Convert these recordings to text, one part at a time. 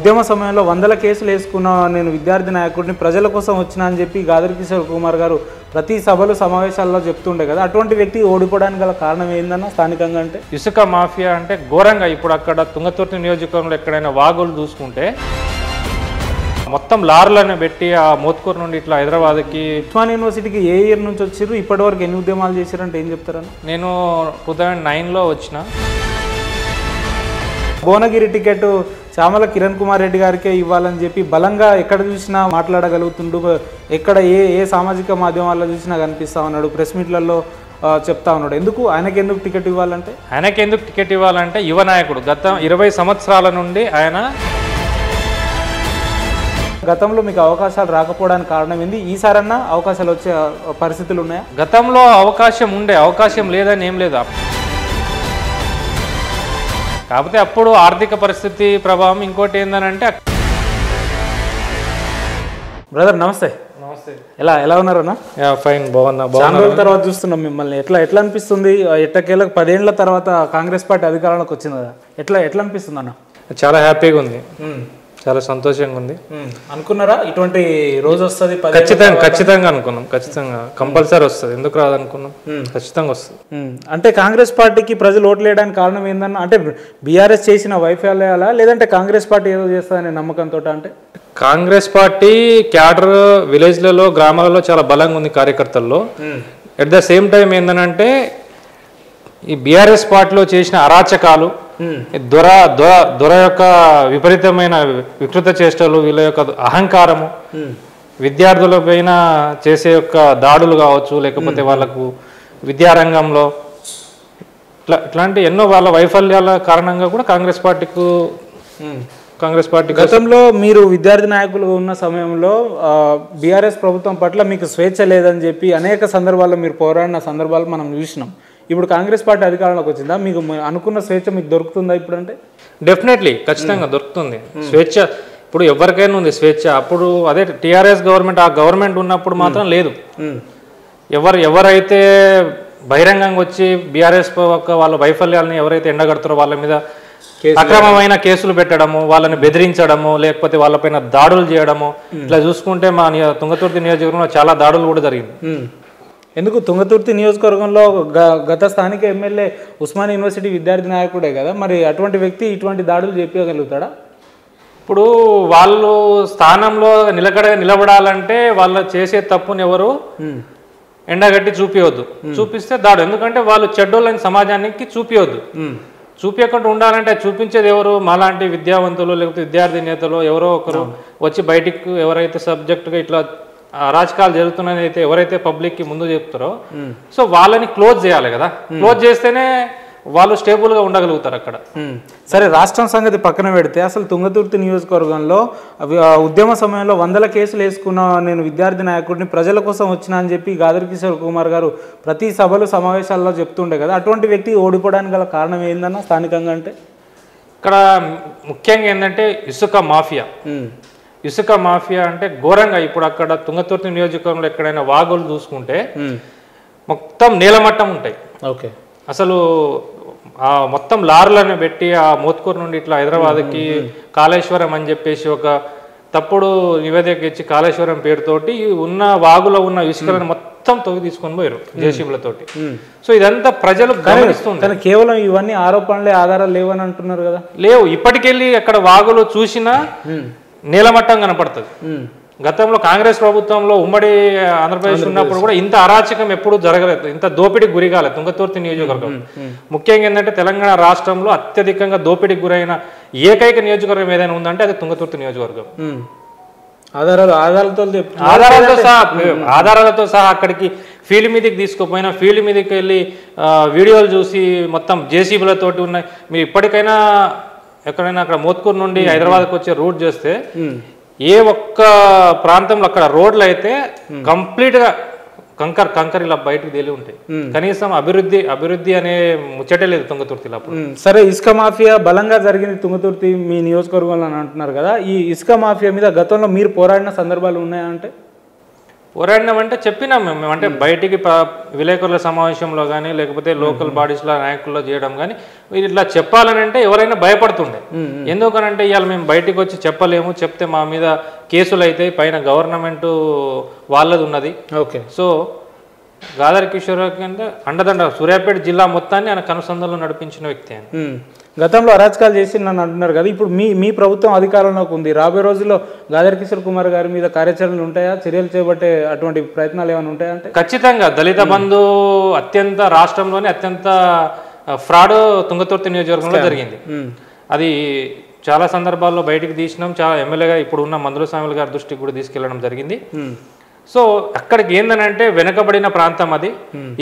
ఉద్యమ సమయంలో వందల కేసులు వేసుకున్న నేను విద్యార్థి నాయకుడిని ప్రజల కోసం వచ్చినా అని చెప్పి గాదర్ కిషోర్ కుమార్ గారు ప్రతి సభలు సమావేశాల్లో చెప్తుండే కదా. అటువంటి వ్యక్తి ఓడిపోవడానికి గల కారణం ఏందన్నా స్థానికంగా అంటే? ఇసుక మాఫియా అంటే ఘోరంగా. ఇప్పుడు అక్కడ తుంగతుర్తి నియోజకవర్గంలో ఎక్కడైనా వాగులు చూసుకుంటే మొత్తం లారీలను పెట్టి ఆ మోత్కూరు నుండి ఇట్లా హైదరాబాద్కి ఉస్మానియా యూనివర్సిటీకి ఏ ఇయర్ నుంచి వచ్చారు, ఇప్పటివరకు ఎన్ని ఉద్యమాలు చేశారంటే ఏం చెప్తారన్న? నేను 2009లో వచ్చిన. భువనగిరి టికెట్ చామల కిరణ్ కుమార్ రెడ్డి గారికే ఇవ్వాలని చెప్పి బలంగా ఎక్కడ చూసినా మాట్లాడగలుగుతుండు. ఎక్కడ ఏ సామాజిక మాధ్యమాల్లో చూసినా కనిపిస్తా ఉన్నాడు, ప్రెస్ మీట్లలో చెప్తా ఉన్నాడు. ఆయనకి ఎందుకు టికెట్ ఇవ్వాలంటే యువ నాయకుడు. గత 20 సంవత్సరాల నుండి ఆయన. గతంలో మీకు అవకాశాలు రాకపోవడానికి కారణం ఏంది? ఈసారన్నా అవకాశాలు వచ్చే పరిస్థితులు ఉన్నాయా? గతంలో అవకాశం లేదని ఏం లేదు. కాకపోతే అప్పుడు ఆర్థిక పరిస్థితి ప్రభావం. ఇంకోటి ఏందనంటే బ్రదర్ నమస్తే. ఎలా ఉన్నారన్నా? ఫైన్, బాగున్నా. చాలా రోజుల తర్వాత చూస్తున్నాం మిమ్మల్ని. ఎట్లా అనిపిస్తుంది? ఎట్టకేళ్ళకి 10 ఏళ్ల తర్వాత కాంగ్రెస్ పార్టీ అధికారంలోకి వచ్చింది కదా, ఎట్లా అనిపిస్తుంది అన్న? చాలా హ్యాపీగా ఉంది, చాలా సంతోషంగా ఉంది. అనుకున్నారా ఇటువంటి రోజు వస్తుంది? ఖచ్చితంగా అనుకున్నాం. ఖచ్చితంగా కంపల్సరీ వస్తుంది. ఎందుకు రాదనుకున్నాం? ఖచ్చితంగా వస్తుంది. అంటే కాంగ్రెస్ పార్టీకి ప్రజలు ఓట్లు వేయడానికి కారణం ఏందన్నా? అంటే బీఆర్ఎస్ చేసిన వైఫల్యాలా, లేదంటే కాంగ్రెస్ పార్టీ ఏదో చేస్తుందనే నమ్మకంతో? అంటే కాంగ్రెస్ పార్టీ క్యాడర్ విలేజ్లలో, గ్రామాలలో చాలా బలంగా ఉంది కార్యకర్తల్లో. ఎట్ ద సేమ్ టైం ఏందనంటే ఈ బీఆర్ఎస్ పార్టీలో చేసిన అరాచకాలు, దొర యొక్క విపరీతమైన వికృత చేష్టలు, వీళ్ళ యొక్క అహంకారము, విద్యార్థుల పైన చేసే యొక్క దాడులు కావచ్చు, లేకపోతే వాళ్ళకు విద్యారంగంలో ఇట్లాంటి ఎన్నో వాళ్ళ వైఫల్యాల కారణంగా కూడా కాంగ్రెస్ పార్టీ గతంలో మీరు విద్యార్థి నాయకులు ఉన్న సమయంలో బీఆర్ఎస్ ప్రభుత్వం పట్ల మీకు స్వేచ్ఛ లేదని చెప్పి అనేక సందర్భాల్లో మీరు పోరాడిన సందర్భాలు మనం చూసినాం. ఇప్పుడు కాంగ్రెస్ పార్టీ అధికారంలోకి వచ్చిందా? మీకు అనుకున్న స్వేచ్ఛ మీకు దొరుకుతుందా ఇప్పుడు? అంటే డెఫినెట్లీ ఖచ్చితంగా దొరుకుతుంది స్వేచ్ఛ. ఇప్పుడు ఎవరికైనా ఉంది స్వేచ్ఛ. అప్పుడు అదే టీఆర్ఎస్ గవర్నమెంట్, ఆ గవర్నమెంట్ ఉన్నప్పుడు మాత్రం లేదు. ఎవరైతే బహిరంగంగా వచ్చి బీఆర్ఎస్ వాళ్ళ వైఫల్యాలని ఎవరైతే ఎండగడతారో వాళ్ళ మీద అక్రమమైన కేసులు పెట్టడము, వాళ్ళని బెదిరించడము, లేకపోతే వాళ్ళపైన దాడులు చేయడము, ఇట్లా చూసుకుంటే మా తుంగతుర్తి నియోజకవర్గంలో చాలా దాడులు కూడా జరిగింది. ఎందుకు తుంగతుర్తి నియోజకవర్గంలో గత స్థానిక ఎమ్మెల్యే ఉస్మానియా యూనివర్సిటీ విద్యార్థి నాయకుడే కదా, మరి అటువంటి వ్యక్తి ఇటువంటి దాడులు చేపించగలుగుతాడా? ఇప్పుడు వాళ్ళు స్థానంలో నిలబడాలంటే వాళ్ళు చేసే తప్పుని ఎవరు ఎండగట్టి చూపిస్తే దాడు. ఎందుకంటే వాళ్ళు చెడ్డోళ్ళని సమాజానికి చూపించకుండా ఉండాలంటే చూపించేది ఎవరు? మాలాంటి విద్యావంతులు, లేకపోతే విద్యార్థి నేతలు ఎవరో ఒకరు వచ్చి బయటికి ఎవరైతే సబ్జెక్టుగా ఇట్లా అరాచకాలు జరుగుతున్నాయని అయితే ఎవరైతే పబ్లిక్ కి ముందు చెప్తారో సో వాళ్ళని క్లోజ్ చేయాలి కదా. క్లోజ్ చేస్తేనే వాళ్ళు స్టేబుల్గా ఉండగలుగుతారు అక్కడ. సరే, రాష్ట్రం సంగతి పక్కన పెడితే అసలు తుంగతుర్తి నియోజకవర్గంలో ఉద్యమ సమయంలో వందల కేసులు వేసుకున్న నేను విద్యార్థి నాయకుడిని ప్రజల కోసం వచ్చినా అని చెప్పి గాదర్ కిషోర్ కుమార్ గారు ప్రతి సభలు సమావేశాల్లో చెప్తుండే కదా. అటువంటి వ్యక్తి ఓడిపోవడానికి గల కారణం ఏందన్నా స్థానికంగా అంటే? ఇక్కడ ముఖ్యంగా ఏంటంటే ఇసుక మాఫియా అంటే ఘోరంగా. ఇప్పుడు అక్కడ తుంగతుర్తి నియోజకవర్గంలో ఎక్కడైనా వాగులు చూసుకుంటే మొత్తం నేలమట్టం ఉంటాయి. ఓకే, అసలు ఆ మొత్తం లారీలను పెట్టి ఆ మోత్కూరు నుండి ఇట్లా హైదరాబాద్కి కాళేశ్వరం అని చెప్పేసి ఒక తప్పుడు నివేదిక ఇచ్చి కాళేశ్వరం పేరుతోటి ఉన్న వాగులో ఉన్న ఇసుకలను మొత్తం తవ్వి తీసుకొని పోయారు జేసీబీలతోటి. సో ఇదంతా ప్రజలు గమనిస్తుంది. కేవలం ఇవన్నీ ఆరోపణలే, ఆధారాలు లేవని అంటున్నారు కదా. లేవు, ఇప్పటికెళ్ళి అక్కడ వాగులు చూసినా నీలమట్టం కనపడుతుంది. గతంలో కాంగ్రెస్ ప్రభుత్వంలో ఉమ్మడి ఆంధ్రప్రదేశ్ ఉన్నప్పుడు కూడా ఇంత అరాచకం ఎప్పుడు జరగలేదు, ఇంత దోపిడీకి గురి కాలేదు తుంగతుర్తి నియోజకవర్గం. ముఖ్యంగా ఏంటంటే తెలంగాణ రాష్ట్రంలో అత్యధికంగా దోపిడీకి గురైన ఏకైక నియోజకవర్గం ఏదైనా ఉందంటే అది తుంగతుర్తి నియోజకవర్గం. ఆధారాలతో సహా అక్కడికి ఫీల్డ్ మీదకి తీసుకుపోయినా, ఫీల్డ్ మీదకి వెళ్ళి వీడియోలు చూసి మొత్తం జేసీబీలతోటి ఉన్నాయి. మీరు ఇప్పటికైనా ఎక్కడైనా అక్కడ మోత్కూరు నుండి హైదరాబాద్కి వచ్చే రూట్ చేస్తే ఏ ఒక్క ప్రాంతంలో అక్కడ రోడ్లు అయితే కంప్లీట్ గా కంకర్ ఇలా బయటకు తేలి ఉంటాయి. కనీసం అభివృద్ధి అనే ముచ్చటే లేదు తుంగతుర్తిలో. సరే, ఇసుక మాఫియా బలంగా జరిగింది తుంగతుర్తి మీ నియోజకవర్గంలో అని అంటున్నారు కదా. ఈ ఇసుక మాఫియా మీద గతంలో మీరు పోరాడిన సందర్భాలు ఉన్నాయా? అంటే పోరాడినామంటే చెప్పినాం మేము. అంటే బయటికి విలేకరుల సమావేశంలో కానీ లేకపోతే లోకల్ బాడీస్లో నాయకుల్లో చేయడం కానీ ఇట్లా చెప్పాలని అంటే ఎవరైనా భయపడుతుండే. ఎందుకనంటే ఇవాళ మేము బయటకు వచ్చి చెప్పలేము, చెప్తే మా మీద కేసులు అయితే పైన గవర్నమెంట్ వాళ్ళది ఉన్నది. ఓకే. సో గాదర్ కిషోర్ అంటే అండదండ సూర్యాపేట జిల్లా మొత్తాన్ని ఆయన కనుసంధంలో నడిపించిన వ్యక్తి ఆయన. గతంలో అరాచకాలు చేసి నన్ను అంటున్నారు కదా, ఇప్పుడు మీ ప్రభుత్వం అధికారంలోకి ఉంది. రాబోయే రోజుల్లో గాదర్ కిషోర్ కుమార్ గారి మీద కార్యాచరణలు ఉంటాయా, చర్యలు చేపట్టే అటువంటి ప్రయత్నాలు ఏమైనా ఉంటాయా? అంటే ఖచ్చితంగా దళిత బంధు అత్యంత రాష్ట్రంలోనే అత్యంత ఫ్రాడ్ తుంగతుర్తి నియోజకవర్గంలో జరిగింది. అది చాలా సందర్భాల్లో బయటికి తీసినాం. చాలా ఎమ్మెల్యేగా ఇప్పుడు ఉన్న మందుల స్వామి గారి దృష్టికి కూడా తీసుకెళ్లడం జరిగింది. సో అక్కడికి ఏందనంటే వెనుకబడిన ప్రాంతం అది.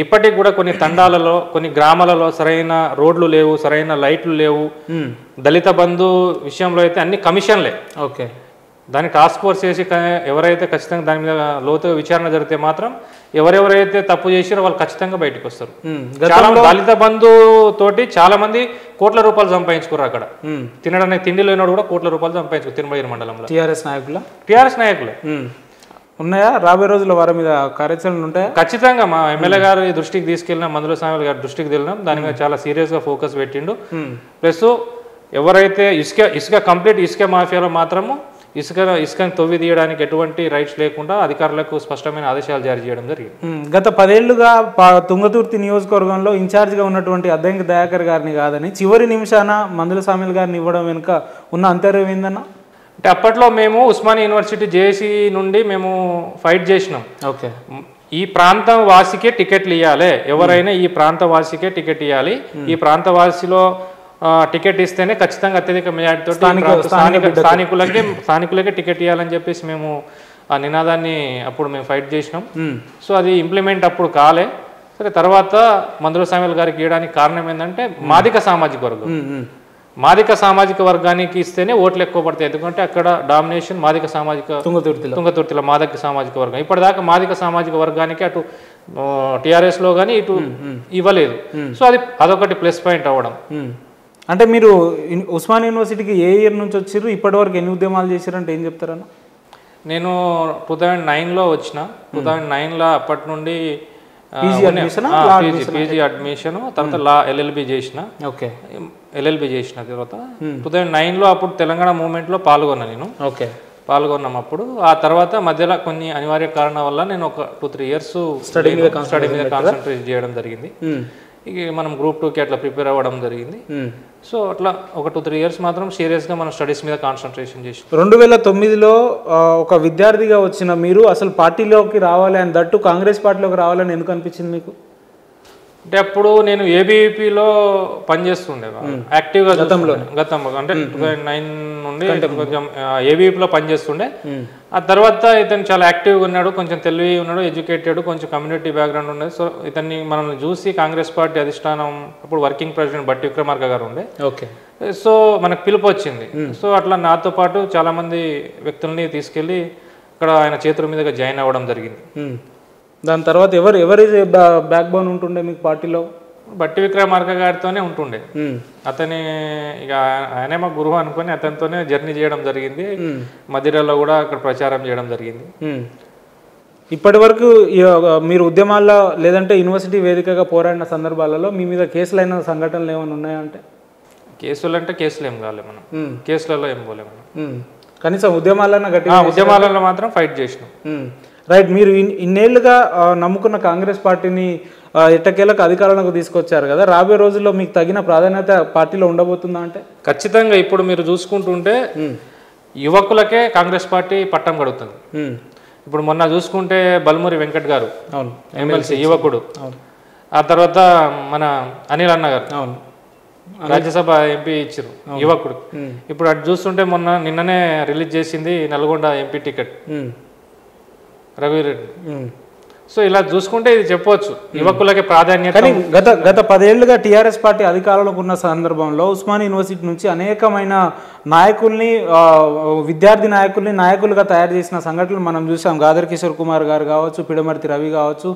ఇప్పటికి కూడా కొన్ని తండాలలో కొన్ని గ్రామాలలో సరైన రోడ్లు లేవు, సరైన లైట్లు లేవు. దళిత బంధు విషయంలో అయితే అన్ని కమిషన్లే. ఓకే. దాన్ని టాస్క్ ఫోర్స్ చేసి ఎవరైతే ఖచ్చితంగా దాని మీద లోతుగా విచారణ జరిగితే మాత్రం ఎవరెవరైతే తప్పు చేసారో వాళ్ళు ఖచ్చితంగా బయటకు వస్తారు. చాలా దళిత బంధు తోటి చాలా మంది కోట్ల రూపాయలు సంపాదించుకున్నారు. అక్కడ తినడానికి తిండి లేనివాడు కూడా కోట్ల రూపాయలు సంపాదించుకున్నారు తిరుమల మండలంలో. టీఆర్ఎస్ నాయకులు ఉన్నాయా? రాబోయే రోజుల్లో వారి మీద కార్యాచరణలు ఉంటాయా? ఖచ్చితంగా మా ఎమ్మెల్యే గారి దృష్టికి తీసుకెళ్ళినా, మందుల స్వామి గారి దృష్టికి వెళ్ళినాం. దాని మీద చాలా సీరియస్గా ఫోకస్ పెట్టిండు. ప్లస్ ఎవరైతే ఇసుక కంప్లీట్ ఇసుక మాఫియాలో మాత్రము ఇసుకని తవ్వి తీయడానికి ఎటువంటి రైట్స్ లేకుండా అధికారులకు స్పష్టమైన ఆదేశాలు జారీ చేయడం జరిగింది. గత 10 ఏళ్లుగా తుంగతుర్తి నియోజకవర్గంలో ఇన్ఛార్జ్గా ఉన్నటువంటి అద్దంకి దయాకర్ గారిని కాదని చివరి నిమిషాన మందుల స్వామి గారిని ఇవ్వడం వెనుక ఉన్న అంతర్యం ఏందన్నా? అంటే అప్పట్లో మేము ఉస్మానియా యూనివర్సిటీ జేఏసీ నుండి మేము ఫైట్ చేసినాం. ఓకే. ఈ ప్రాంతం వాసికే టికెట్లు ఇవ్వాలి, ఎవరైనా ఈ ప్రాంత వాసికే టికెట్ ఇవ్వాలి, ఈ ప్రాంత వాసిలో టికెట్ ఇస్తేనే ఖచ్చితంగా అత్యధిక మెజార్టీతో స్థానికులకే టికెట్ ఇవ్వాలని చెప్పేసి మేము ఆ నినాదాన్ని అప్పుడు మేము ఫైట్ చేసినాం. సో అది ఇంప్లిమెంట్ అప్పుడు కాలే. సరే, తర్వాత మందుల స్వామి గారికి ఇవ్వడానికి కారణం ఏంటంటే మాదిక సామాజిక వర్గానికి ఇస్తేనే ఓట్లు ఎక్కువ పడతాయి. ఎందుకంటే అక్కడ డామినేషన్ మాదిక సామాజిక తుంగతుర్తిలో మాదిక సామాజిక వర్గం. ఇప్పటిదాకా మాదిక సామాజిక వర్గానికి అటు టీఆర్ఎస్లో కానీ ఇటు ఇవ్వలేదు. సో అదొకటి ప్లస్ పాయింట్ అవ్వడం. అంటే మీరు ఉస్మానియా యూనివర్సిటీకి ఏ ఇయర్ నుంచి వచ్చారు, ఇప్పటి వరకు ఎన్ని ఉద్యమాలు చేశారంటే ఏం చెప్తారన్న? నేను 2009లో వచ్చిన. 2009లో అప్పటి నుండి పీజీ అడ్మిషన్, తర్వాత లా ఎల్ఎల్బి చేసిన. ఓకే. ఎల్ఎల్బి చేసిన తర్వాత 2009లో అప్పుడు తెలంగాణ మూవ్మెంట్లో పాల్గొన్నా నేను. ఓకే. పాల్గొన్నాం అప్పుడు. ఆ తర్వాత మధ్యలో కొన్ని అనివార్య కారణాల వల్ల నేను ఒక 2-3 ఇయర్స్ స్టడీ మీద కాన్సన్ట్రేట్ చేయడం జరిగింది. ఇక మనం గ్రూప్ 2కి అట్లా ప్రిపేర్ అవ్వడం జరిగింది. సో అట్లా ఒక 2-3 ఇయర్స్ మాత్రం సీరియస్గా మనం స్టడీస్ మీద కాన్సన్ట్రేషన్ చేసి 2009లో ఒక విద్యార్థిగా వచ్చిన మీరు అసలు పార్టీలోకి రావాలి అని, దట్టు కాంగ్రెస్ పార్టీలోకి రావాలని ఎందుకు అనిపించింది మీకు? అంటే అప్పుడు నేను ఏబీవీపీలో పనిచేస్తుండే యాక్టివ్గా గతంలో అంటే 2009 నుండి కొంచెం ఏబీవీపీలో పనిచేస్తుండే. ఆ తర్వాత ఇతను చాలా యాక్టివ్గా ఉన్నాడు, కొంచెం తెలివి ఉన్నాడు, ఎడ్యుకేటెడ్, కొంచెం కమ్యూనిటీ బ్యాక్గ్రౌండ్ ఉండేది. సో ఇతన్ని మనం చూసి కాంగ్రెస్ పార్టీ అధిష్టానం అప్పుడు వర్కింగ్ ప్రెసిడెంట్ బట్టి విక్రమార్క గారు ఉండే. ఓకే. సో మనకు పిలుపు వచ్చింది. సో అట్లా నాతో పాటు చాలామంది వ్యక్తుల్ని తీసుకెళ్ళి అక్కడ ఆయన చేతుల మీదుగా జాయిన్ అవ్వడం జరిగింది. దాని తర్వాత ఎవరి బ్యాక్ బోన్ ఉంటుండే మీకు పార్టీలో? బట్టి విక్రమార్క గారితోనే ఉంటుండే. అతని ఇక ఆయనే మా గురువు అనుకుని అతనితోనే జర్నీ చేయడం జరిగింది. మదిరలో కూడా అక్కడ ప్రచారం చేయడం జరిగింది. ఇప్పటి వరకు మీరు ఉద్యమాల్లో లేదంటే యూనివర్సిటీ వేదికగా పోరాడిన సందర్భాలలో మీ మీద కేసులైన సంఘటనలు ఏమైనా ఉన్నాయంటే? కేసులు అంటే కేసులు ఏం కాలే, మనం కేసులలో ఏం పోలే మనం. కనీసం ఉద్యమాలలో మాత్రం ఫైట్ చేసినాం. రైట్. మీరు ఇన్నేళ్లుగా నమ్ముకున్న కాంగ్రెస్ పార్టీని ఎట్టకేలకు అధికారంలోకి తీసుకొచ్చారు కదా, రాబోయే రోజుల్లో మీకు తగిన ప్రాధాన్యత పార్టీలో ఉండబోతుందా? అంటే ఖచ్చితంగా. ఇప్పుడు మీరు చూసుకుంటుంటే యువకులకే కాంగ్రెస్ పార్టీ పట్టం కడుగుతుంది. ఇప్పుడు మొన్న చూసుకుంటే బల్మూరి వెంకట్ గారు ఎమ్మెల్సీ యువకుడు, ఆ తర్వాత మన అనిల్ అన్న గారు రాజ్యసభ ఎంపీ ఇచ్చారు యువకుడు. ఇప్పుడు అటు చూస్తుంటే నిన్ననే రిలీజ్ చేసింది Nalgonda MP ticket Raghuveer Reddy. So ఇలా చూసుకుంటే ఇది చెప్పవచ్చు యువకులకి ప్రాధాన్యత. కానీ గత 10 ఏళ్లుగా టీఆర్ఎస్ పార్టీ అధికారంలోకి ఉన్న సందర్భంలో ఉస్మానియా యూనివర్సిటీ నుంచి అనేకమైన నాయకుల్ని, విద్యార్థి నాయకులుగా తయారు చేసిన సంఘటనలు మనం చూసాం. గాదర్ కిషోర్ కుమార్ గారు కావచ్చు, పిడమర్తి రవి కావచ్చు,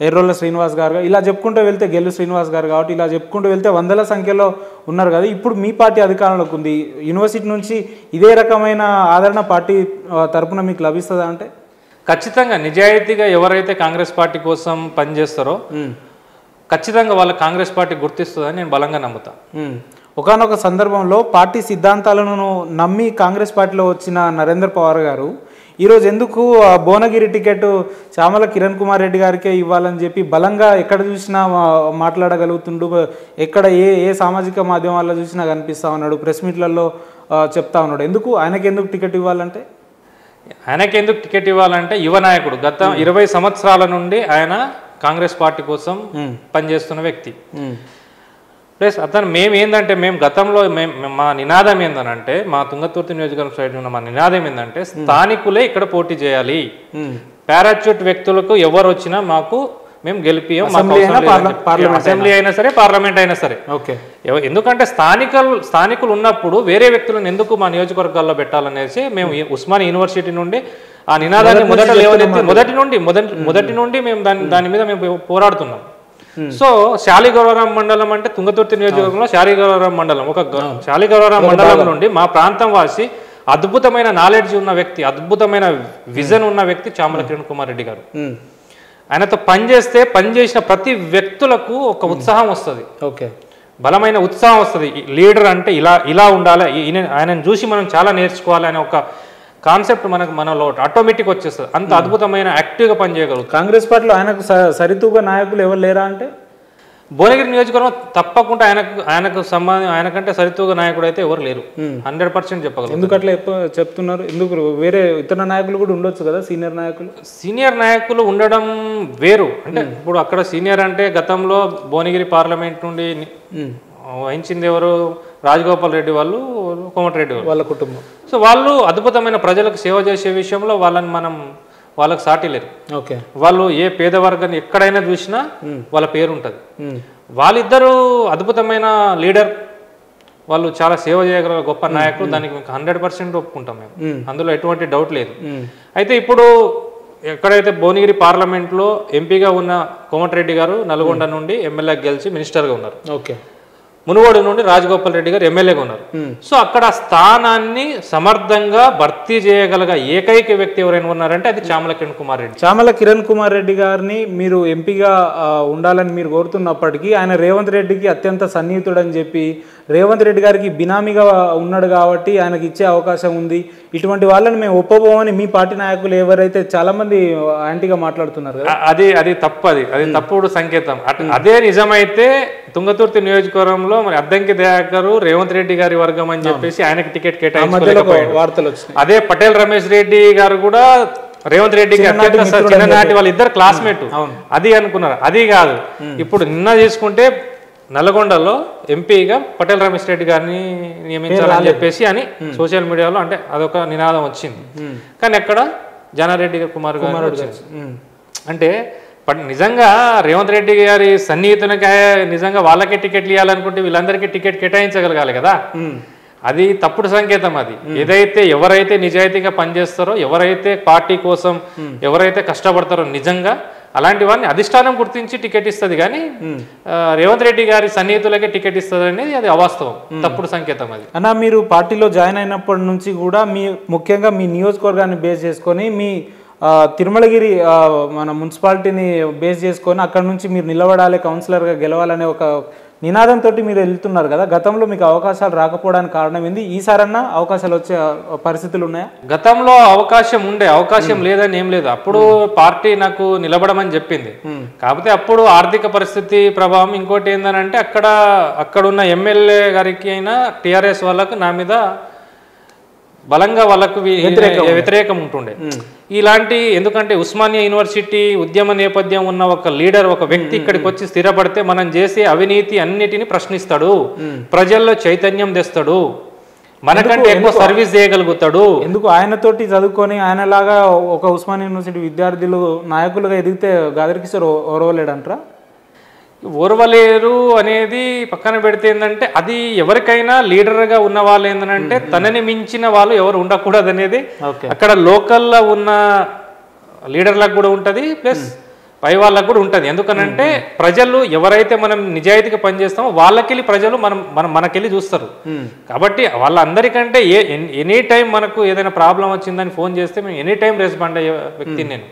ఎర్రోళ్ళ శ్రీనివాస్ గారు, ఇలా చెప్పుకుంటూ వెళ్తే గెల్లు శ్రీనివాస్ గారు కాబట్టి ఇలా చెప్పుకుంటూ వెళ్తే వందల సంఖ్యలో ఉన్నారు కదా. ఇప్పుడు మీ పార్టీ అధికారంలోకి ఉంది, యూనివర్సిటీ నుంచి ఇదే రకమైన ఆదరణ పార్టీ తరపున మీకు లభిస్తుందా? అంటే ఖచ్చితంగా నిజాయితీగా ఎవరైతే కాంగ్రెస్ పార్టీ కోసం పనిచేస్తారో ఖచ్చితంగా వాళ్ళ కాంగ్రెస్ పార్టీ గుర్తిస్తుందని నేను బలంగా నమ్ముతా. ఒకానొక సందర్భంలో పార్టీ సిద్ధాంతాలను నమ్మి కాంగ్రెస్ పార్టీలో వచ్చిన నరేంద్ర పవార్ గారు ఈరోజు ఎందుకు భువనగిరి టికెట్ చామల కిరణ్ కుమార్ రెడ్డి గారికే ఇవ్వాలని చెప్పి బలంగా ఎక్కడ చూసినా మాట్లాడగలుగుతుండు, ఎక్కడ ఏ సామాజిక మాధ్యమాల్లో చూసినా కనిపిస్తా ఉన్నాడు, ప్రెస్ మీట్లలో చెప్తా ఉన్నాడు. ఆయనకి ఎందుకు టికెట్ ఇవ్వాలంటే యువ నాయకుడు, గత 20 సంవత్సరాల నుండి ఆయన కాంగ్రెస్ పార్టీ కోసం పనిచేస్తున్న వ్యక్తి. ప్లస్ అతను మేము గతంలో మా నినాదం ఏందనంటే, మా తుంగతుర్తి నియోజకవర్గం సైడ్ ఉన్న మా నినాదం ఏంటంటే స్థానికులే ఇక్కడ పోటీ చేయాలి, పారాచ్యూట్ వ్యక్తులకు ఎవరు వచ్చినా మేము గెలిపియం, అసెంబ్లీ అయినా సరే పార్లమెంట్ అయినా సరే. ఎందుకంటే స్థానికులు ఉన్నప్పుడు వేరే వ్యక్తులను ఎందుకు మా నియోజకవర్గాల్లో పెట్టాలనేసి మేము ఉస్మానియా యూనివర్సిటీ నుండి ఆ నినాదాన్ని మొదటి నుండి మేము దాని మీద మేము పోరాడుతున్నాం. సో శాలిగౌరవరాం మండలం అంటే తుంగతుర్తి నియోజకవర్గంలో శాలిగౌరవరాం మండలం, శాలిగౌరవరాం మండలం నుండి మా ప్రాంతం వాసి అద్భుతమైన నాలెడ్జ్ ఉన్న వ్యక్తి, అద్భుతమైన విజన్ ఉన్న వ్యక్తి చామల కిరణ్ కుమార్ రెడ్డి గారు. ఆయనతో పనిచేసిన ప్రతి వ్యక్తులకు ఒక ఉత్సాహం వస్తుంది, బలమైన ఉత్సాహం వస్తుంది. లీడర్ అంటే ఇలా ఉండాలి, ఆయనను చూసి మనం చాలా నేర్చుకోవాలి అనే ఒక కాన్సెప్ట్ మనలో ఆటోమేటిక్ వచ్చేస్తుంది. అంత అద్భుతమైన యాక్టివ్గా పనిచేయగలుగుతారు. కాంగ్రెస్ పార్టీలో ఆయనకు సరితూగ నాయకులు ఎవరు లేరా అంటే భువనగిరి నియోజకవర్గం తప్పకుండా ఆయనకంటే సరితూగ నాయకుడు అయితే ఎవరు లేరు, 100% చెప్పగలరు. ఎందుకు అట్లా చెప్తున్నారు? ఎందుకు వేరే ఇతర నాయకులు కూడా ఉండొచ్చు కదా, సీనియర్ నాయకులు ఉండడం వేరు. అంటే ఇప్పుడు అక్కడ సీనియర్ అంటే గతంలో భువనగిరి పార్లమెంట్ నుండి వహించింది ఎవరు? రాజగోపాల్ రెడ్డి వాళ్ళు, కోమటిరెడ్డి వాళ్ళ కుటుంబం. సో వాళ్ళు అద్భుతమైన ప్రజలకు సేవ చేసే విషయంలో వాళ్ళకి సాటి లేరు. వాళ్ళు ఏ పేదవర్గాన్ని ఎక్కడైనా చూసినా వాళ్ళ పేరు ఉంటుంది. వాళ్ళిద్దరూ అద్భుతమైన లీడర్, వాళ్ళు చాలా సేవ చేయగల గొప్ప నాయకులు. దానికి 100% ఒప్పుకుంటాం మేము, అందులో ఎటువంటి డౌట్ లేదు. అయితే ఇప్పుడు ఎక్కడైతే భువనగిరి పార్లమెంట్లో ఎంపీగా ఉన్న కోమటిరెడ్డి గారు నల్గొండ నుండి ఎమ్మెల్యేగా గెలిచి మినిస్టర్గా ఉన్నారు. మునుగోడు నుండి రాజగోపాల్ రెడ్డి గారు ఎమ్మెల్యేగా ఉన్నారు. సో అక్కడ స్థానాన్ని సమర్థంగా భర్తీ చేయగలగ ఏకైక వ్యక్తి ఎవరైనా ఉన్నారంటే అది చామల కిరణ్ కుమార్ రెడ్డి. చామల కిరణ్ కుమార్ రెడ్డి గారిని మీరు ఎంపీగా ఉండాలని మీరు కోరుతున్నప్పటికీ ఆయన రేవంత్ రెడ్డికి అత్యంత సన్నిహితుడని చెప్పి, రేవంత్ రెడ్డి గారికి బినామీగా ఉన్నాడు కాబట్టి ఆయనకి ఇచ్చే అవకాశం ఉంది, ఇటువంటి వాళ్ళని మేము ఒప్పబోమని మీ పార్టీ నాయకులు ఎవరైతే చాలా మంది యాంటీగా మాట్లాడుతున్నారు కదా, అది తప్పుడు సంకేతం. అదే నిజమైతే తుంగతుర్తి నియోజకవర్గంలో మరి అద్దంకి దయాకర్ రేవంత్ రెడ్డి గారి వర్గం అని చెప్పేసి ఆయనకి టికెట్ వార్తలు వచ్చినాయి. అదే పటేల్ రమేష్ రెడ్డి గారు కూడా రేవంత్ రెడ్డికి చిన్ననాటి వాళ్ళిద్దరు క్లాస్మేట్ అది అనుకున్నారు. అది కాదు, ఇప్పుడు నిన్న తీసుకుంటే నల్గొండలో ఎంపీగా పటేల్ రమేష్ రెడ్డి గారిని నియమించాలని చెప్పేసి అని సోషల్ మీడియాలో అంటే అదొక నినాదం వచ్చింది. కానీ ఎక్కడ జానారెడ్డి కుమార్ గారు అంటే నిజంగా రేవంత్ రెడ్డి గారి సన్నిహితునికి నిజంగా వాళ్ళకే టికెట్లు ఇవ్వాలనుకుంటే వీళ్ళందరికీ టికెట్ కేటాయించగలగాలి కదా, అది తప్పుడు సంకేతం. అది ఏదైతే ఎవరైతే నిజాయితీగా పనిచేస్తారో, ఎవరైతే పార్టీ కోసం ఎవరైతే కష్టపడతారో నిజంగా అలాంటి వారిని అధిష్టానం గుర్తించి టికెట్ ఇస్తుంది. కానీ రేవంత్ రెడ్డి గారి సన్నిహితులకే టికెట్ ఇస్తుంది అనేది అది అవాస్తవం, తప్పుడు సంకేతం. అది అన్న మీరు పార్టీలో జాయిన్ అయినప్పటి నుంచి కూడా ముఖ్యంగా మీ నియోజకవర్గాన్ని బేస్ చేసుకొని మీ తిరుమలగిరి మన మున్సిపాలిటీని బేస్ చేసుకొని అక్కడ నుంచి మీరు నిలబడాలి, కౌన్సిలర్గా గెలవాలనే ఒక నినాదంతో మీరు వెళ్తున్నారు కదా, గతంలో మీకు అవకాశాలు రాకపోవడానికి కారణం ఏంది? ఈసారన్నా అవకాశాలు వచ్చే పరిస్థితులు ఉన్నాయా? గతంలో అవకాశం లేదని ఏం లేదు. అప్పుడు పార్టీ నాకు నిలబడమని చెప్పింది, కాకపోతే అప్పుడు ఆర్థిక పరిస్థితి ప్రభావం, ఇంకోటి ఏంటంటే అక్కడున్న ఎమ్మెల్యే గారికి అయినా టీఆర్ఎస్ వాళ్ళకు నా మీద బలంగా వాళ్ళకు వ్యతిరేకం ఉంటుండే. ఇలాంటి ఎందుకంటే ఉస్మానియా యూనివర్సిటీ ఉద్యమ నేపథ్యం ఉన్న ఒక లీడర్, ఒక వ్యక్తి ఇక్కడికి వచ్చి స్థిరపడితే మనం చేసే అవినీతి అన్నిటిని ప్రశ్నిస్తాడు, ప్రజల్లో చైతన్యం తెస్తాడు, మనకంటే ఎక్కువ సర్వీస్ చేయగలుగుతాడు. ఎందుకు ఆయనతోటి చదువుకొని ఆయనలాగా ఒక ఉస్మానియా యూనివర్సిటీ విద్యార్థులు నాయకులుగా ఎదిగితే గాదర్ కిషోర్ ఓర్వలేడంటారా? ఓర్వలేరు అనేది పక్కన పెడితే ఏంటంటే అది ఎవరికైనా లీడర్గా ఉన్న వాళ్ళు ఏంటంటే తనని మించిన వాళ్ళు ఎవరు ఉండకూడదు అనేది అక్కడ లోకల్లో ఉన్న లీడర్లకు కూడా ఉంటుంది, ప్లస్ పై వాళ్ళకు కూడా ఉంటుంది. ఎందుకనంటే ప్రజలు ఎవరైతే మనం నిజాయితీగా పనిచేస్తామో వాళ్ళకెళ్ళి ప్రజలు మనకెళ్ళి చూస్తారు. కాబట్టి వాళ్ళందరికంటే ఎనీ టైం మనకు ఏదైనా ప్రాబ్లం వచ్చిందని ఫోన్ చేస్తే మేము ఎనీ టైం రెస్పాండ్ అయ్యే వ్యక్తిని నేను.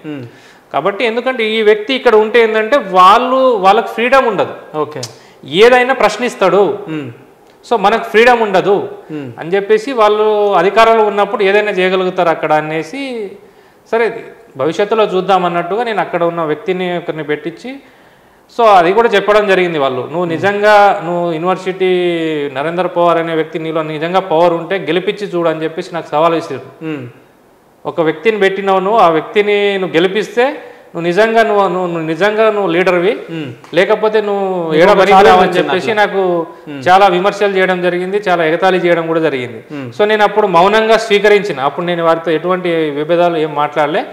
కాబట్టి ఎందుకంటే ఈ వ్యక్తి ఇక్కడ ఉంటే ఏంటంటే వాళ్ళకి ఫ్రీడమ్ ఉండదు. ఓకే, ఏదైనా ప్రశ్నిస్తాడు, సో మనకు ఫ్రీడమ్ ఉండదు అని చెప్పేసి వాళ్ళు అధికారంలో ఉన్నప్పుడు ఏదైనా చేయగలుగుతారు అక్కడ అనేసి, సరే భవిష్యత్తులో చూద్దాం అన్నట్టుగా నేను అక్కడ ఉన్న వ్యక్తిని ఒకరిని పెట్టించి, సో అది కూడా చెప్పడం జరిగింది. వాళ్ళు నువ్వు యూనివర్సిటీ నరేంద్ర పవార్ అనే వ్యక్తి నీలో నిజంగా పవర్ ఉంటే గెలిపించి చూడు అని చెప్పేసి నాకు సవాల్ ఇస్తారు. ఒక వ్యక్తిని పెట్టినావు, ఆ వ్యక్తిని నువ్వు గెలిపిస్తే నువ్వు నిజంగా నువ్వు లీడర్వి, లేకపోతే నువ్వు ఏడబడినావు అని చెప్పేసి నాకు చాలా విమర్శలు చేయడం జరిగింది, చాలా ఎగతాళి చేయడం కూడా జరిగింది. సో నేను అప్పుడు మౌనంగా స్వీకరించిన. అప్పుడు నేను వారితో ఎటువంటి విభేదాలు ఏం మాట్లాడలే.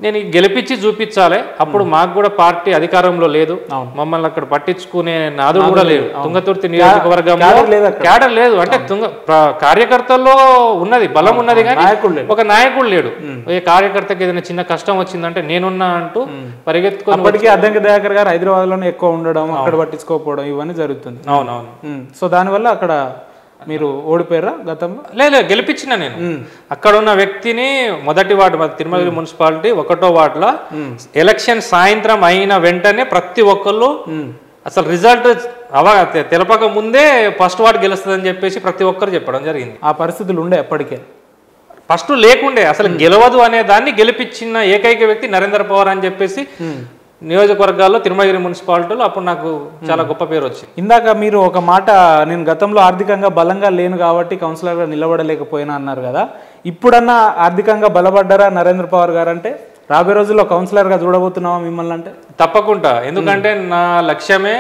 నేను గెలిపించి చూపించాలి, అప్పుడు మాకు కూడా పార్టీ అధికారంలో లేదు, మమ్మల్ని అక్కడ పట్టించుకునే నాదుడు కూడా లేదు. తుంగతుర్తి నియోజకవర్గంలో క్యాడర్ లేదు, అంటే కార్యకర్తల్లో ఉన్నది బలం ఉన్నది కానీ ఒక నాయకుడు లేడు. ఏ కార్యకర్తకి ఏదైనా చిన్న కష్టం వచ్చిందంటే నేనున్నా అంటూ పరిగెత్తుకొని అద్దంకి దయాకర్ గారు హైదరాబాద్ లోనే ఎక్కువ ఉండడం, అక్కడ పట్టించుకోకపోవడం ఇవన్నీ జరుగుతుంది. అవునవును. సో దానివల్ల అక్కడ మీరు ఓడిపోయారా గతంలో? లేదు, గెలిపించిన నేను. అక్కడ ఉన్న వ్యక్తిని మొదటి వార్డు తిరుమలగిరి మున్సిపాలిటీ 1వ వార్డులో ఎలక్షన్ సాయంత్రం అయిన వెంటనే ప్రతి ఒక్కళ్ళు అసలు రిజల్ట్ తెలపక ముందే ఫస్ట్ వార్డు గెలుస్తుందని చెప్పేసి ప్రతి ఒక్కరు చెప్పడం జరిగింది. ఆ పరిస్థితులు ఉండే అప్పటికే, ఫస్ట్ లేకుండే, అసలు గెలవదు అనే దాన్ని గెలిపించిన ఏకైక వ్యక్తి నరేంద్ర పవార్ అని చెప్పేసి నియోజకవర్గాల్లో తిరుమలగిరి మున్సిపాలిటీలో అప్పుడు నాకు చాలా గొప్ప పేరు వచ్చింది. ఇందాక మీరు ఒక మాట, నేను గతంలో ఆర్థికంగా బలంగా లేను కాబట్టి కౌన్సిలర్గా నిలబడలేకపోయినా అన్నారు కదా, ఇప్పుడన్నా ఆర్థికంగా బలపడ్డారా నరేంద్ర పవార్ గారు? అంటే రాబోయే రోజుల్లో కౌన్సిలర్గా చూడబోతున్నావా మిమ్మల్ని? అంటే తప్పకుండా, ఎందుకంటే నా లక్ష్యమే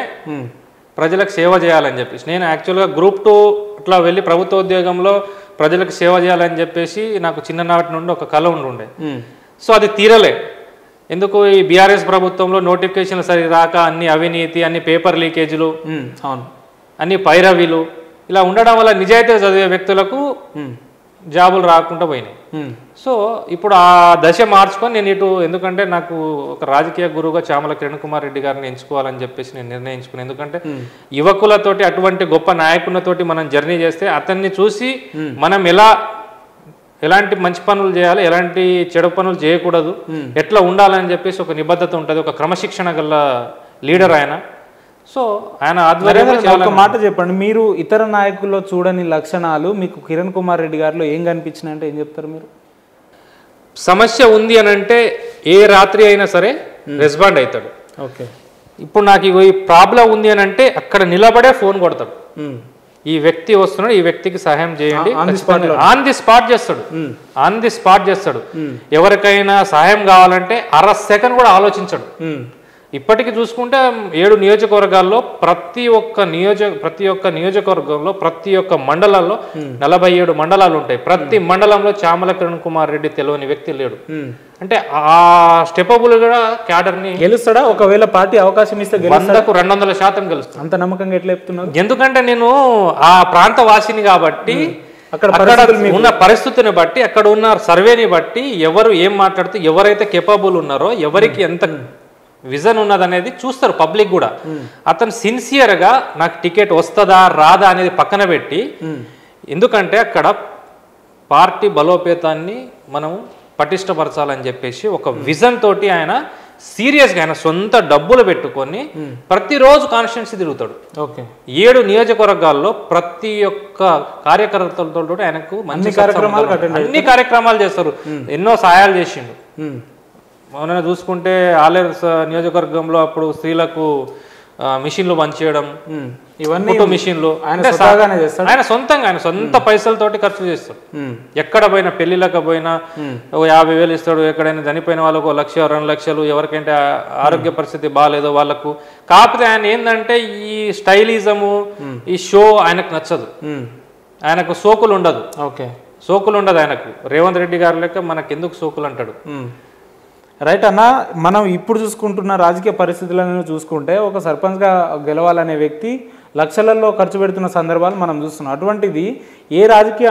ప్రజలకు సేవ చేయాలని చెప్పేసి. నేను యాక్చువల్గా Group 2 ఇట్లా వెళ్ళి ప్రభుత్వ ఉద్యోగంలో ప్రజలకు సేవ చేయాలని చెప్పేసి నాకు చిన్ననాటి నుండి ఒక కళ ఉండే. సో అది తీరలే. ఎందుకు ఈ బీఆర్ఎస్ ప్రభుత్వంలో నోటిఫికేషన్లు సరి రాక అన్ని అవినీతి, అన్ని పేపర్ లీకేజీలు, అన్ని పైరవీలు ఇలా ఉండడం వల్ల నిజాయితీగా చదివే వ్యక్తులకు జాబులు రాకుండా పోయినాయి. సో ఇప్పుడు ఆ దశ మార్చుకొని నేను ఇటు, ఎందుకంటే నాకు ఒక రాజకీయ గురువుగా చామల కిరణ్ కుమార్ రెడ్డి గారిని ఎంచుకోవాలని చెప్పేసి నేను నిర్ణయించుకున్నాను. ఎందుకంటే యువకులతోటి అటువంటి గొప్ప నాయకులతోటి మనం జర్నీ చేస్తే అతన్ని చూసి మనం ఎలాంటి మంచి పనులు చేయాలి, ఎలాంటి చెడు పనులు చేయకూడదు, ఎట్లా ఉండాలని చెప్పేసి ఒక నిబద్ధత ఉంటుంది, ఒక క్రమశిక్షణ గల లీడర్ ఆయన. సో ఆయన ఆధ్వర్యంలో ఒక మాట చెప్పండి, మీరు ఇతర నాయకుల్లో చూడని లక్షణాలు మీకు కిరణ్ కుమార్ రెడ్డి గారిలో ఏం కనిపించినాయి అంటే ఏం చెప్తారు మీరు? సమస్య ఉంది అని అంటే ఏ రాత్రి అయినా సరే రెస్పాండ్ అవుతాడు. ఓకే, ఇప్పుడు నాకు ఈ ప్రాబ్లం ఉంది అని అంటే అక్కడ నిలబడే ఫోన్ కొడతాడు. ఈ వ్యక్తి వస్తున్నాడు, ఈ వ్యక్తికి సహాయం చేయండి, ఆన్ ది స్పాట్ చేస్తాడు. ఎవరికైనా సహాయం కావాలంటే అర సెకండ్ కూడా ఆలోచించడు. ఇప్పటికీ చూసుకుంటే 7 నియోజకవర్గాల్లో ప్రతి ఒక్క నియోజకవర్గంలో ప్రతి ఒక్క మండలాల్లో 47 మండలాలు ఉంటాయి. ప్రతి మండలంలో చామల కిరణ్ కుమార్ రెడ్డి తెలియని వ్యక్తి లేడు. అంటే ఆ స్టెపబుల్ గా క్యాడర్ ని గెలుస్తాడా? ఒకవేళ పార్టీ అవకాశం ఇస్తే 100% గెలుస్తాడు. అంత నమ్మకంగా ఎట్లా చెప్తున్నారు? ఎందుకంటే నేను ఆ ప్రాంత వాసిని కాబట్టి అక్కడ ఉన్న పరిస్థితిని బట్టి, అక్కడ ఉన్న సర్వేని బట్టి ఎవరు ఏం మాట్లాడుతూ, ఎవరైతే కేపబుల్ ఉన్నారో, ఎవరికి ఎంత విజన్ ఉన్నదనేది చూస్తారు పబ్లిక్ కూడా. అతను సిన్సియర్గా నాకు టికెట్ వస్తుందా రాదా అనేది పక్కన పెట్టి, ఎందుకంటే అక్కడ పార్టీ బలోపేతాన్ని మనం పటిష్టపరచాలని చెప్పేసి ఒక విజన్ తోటి ఆయన సీరియస్గా ఆయన సొంత డబ్బులు పెట్టుకొని ప్రతిరోజు కాన్స్టిట్యున్సీ తిరుగుతాడు. 7 నియోజకవర్గాల్లో ప్రతి ఒక్క కార్యకర్తలతో ఆయనకు అన్ని కార్యక్రమాలు చేస్తారు. ఎన్నో సహాయాలు చేసిండు. మొన్న చూసుకుంటే ఆలేరు నియోజకవర్గంలో అప్పుడు స్త్రీలకు మిషన్లు పంచేయడం, ఇవన్నీ మిషన్లు ఆయన సొంతంగా ఆయన సొంత పైసలతోటి ఖర్చు చేస్తాడు. ఎక్కడ పోయినా పెళ్లిళ్ళకి పోయినా 50,000 ఇస్తాడు. ఎక్కడైనా చనిపోయిన వాళ్ళకు 1,00,000 2 లక్షలు, ఎవరికైతే ఆరోగ్య పరిస్థితి బాగాలేదో వాళ్ళకు. కాకపోతే ఆయన ఏంటంటే ఈ స్టైలిజము, ఈ షో ఆయనకు నచ్చదు. ఆయనకు సోకులు ఉండదు. సోకులు ఉండదు ఆయనకు. రేవంత్ రెడ్డి గారు లెక్క మనకు ఎందుకు సోకులు అంటాడు. రైట్ అన్న, మనం ఇప్పుడు చూసుకుంటున్న రాజకీయ పరిస్థితులను చూసుకుంటే ఒక సర్పంచ్గా గెలవాలనే వ్యక్తి లక్షలలో ఖర్చు పెడుతున్న సందర్భాలు మనం చూస్తున్నాం. అటువంటిది ఏ రాజకీయ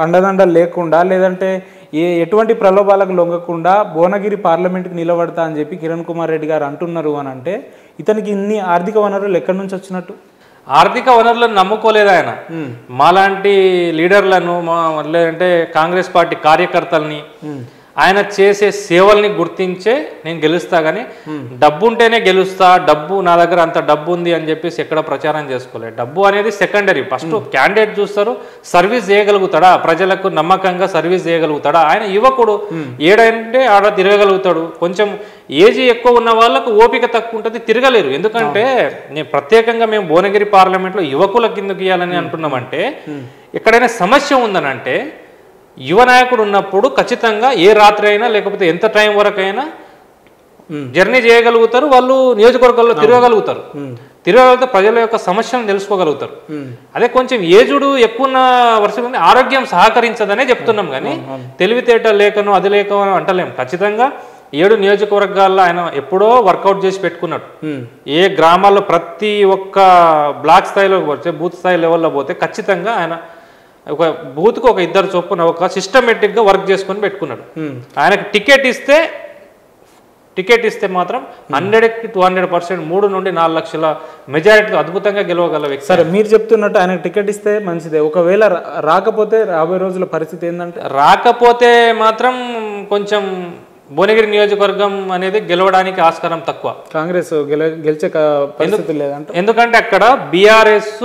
అండదండలు లేకుండా, లేదంటే ఎటువంటి ప్రలోభాలకు లొంగకుండా భువనగిరి పార్లమెంట్కి నిలబడతా అని చెప్పి కిరణ్ కుమార్ రెడ్డి గారు అంటున్నారు అని అంటే ఇతనికి ఇన్ని ఆర్థిక వనరులు ఎక్కడి నుంచి వచ్చినట్టు? ఆర్థిక వనరులను నమ్ముకోలేదు ఆయన. మాలాంటి లీడర్లను, లేదంటే కాంగ్రెస్ పార్టీ కార్యకర్తల్ని ఆయన చేసే సేవల్ని గుర్తించే నేను గెలుస్తా కానీ డబ్బు ఉంటేనే గెలుస్తా, డబ్బు నా దగ్గర అంత డబ్బు ఉంది అని చెప్పేసి ఎక్కడ ప్రచారం చేసుకోలేదు. డబ్బు అనేది సెకండరీ. ఫస్ట్ క్యాండిడేట్ చూస్తారు, సర్వీస్ చేయగలుగుతాడా, ప్రజలకు నమ్మకంగా సర్వీస్ చేయగలుగుతాడా. ఆయన యువకుడు, ఏడంటే ఆడ తిరగగలుగుతాడు. కొంచెం ఏజ్ ఎక్కువ ఉన్న వాళ్ళకు ఓపిక తక్కువ ఉంటుంది, తిరగలేరు. ఎందుకంటే నేను ప్రత్యేకంగా మేము భువనగిరి పార్లమెంట్లో యువకుల కిందకి ఇవ్వాలని అంటున్నామంటే, ఎక్కడైనా సమస్య ఉందనంటే యువ నాయకుడు ఉన్నప్పుడు ఖచ్చితంగా ఏ రాత్రి అయినా లేకపోతే ఎంత టైం వరకు అయినా జర్నీ చేయగలుగుతారు, వాళ్ళు నియోజకవర్గాల్లో తిరగగలుగుతారు. తిరగగలిగితే ప్రజల యొక్క సమస్యలను తెలుసుకోగలుగుతారు. అదే కొంచెం ఏజుడు ఎక్కువ ఉన్న వర్షం ఆరోగ్యం సహకరించదనే చెప్తున్నాం కానీ తెలివితేట లేకనో అది లేకనో అంటలేం. ఖచ్చితంగా 7 నియోజకవర్గాల్లో ఆయన ఎప్పుడో వర్కౌట్ చేసి పెట్టుకున్నాడు. ఏ గ్రామాల్లో ప్రతి ఒక్క బ్లాక్ స్థాయిలో పోతే, బూత్ స్థాయి లెవెల్లో పోతే ఖచ్చితంగా ఆయన ఒక బూత్కు ఒక 2 చొప్పున ఒక సిస్టమేటిక్గా వర్క్ చేసుకొని పెట్టుకున్నాడు. ఆయనకు టికెట్ ఇస్తే మాత్రం 100కి 200% 3 నుండి 4 లక్షల మెజారిటీతో అద్భుతంగా గెలవగల వ్యక్తి. సరే, మీరు చెప్తున్నట్టు ఆయనకు టికెట్ ఇస్తే మంచిదే. ఒకవేళ రాకపోతే రాబోయే రోజుల పరిస్థితి ఏంటంటే, రాకపోతే మాత్రం కొంచెం భువనగిరి నియోజకవర్గం అనేది గెలవడానికి ఆస్కారం తక్కువ. కాంగ్రెస్ గెలిచే పరిస్థితి లేదంటే, ఎందుకంటే అక్కడ బీఆర్ఎస్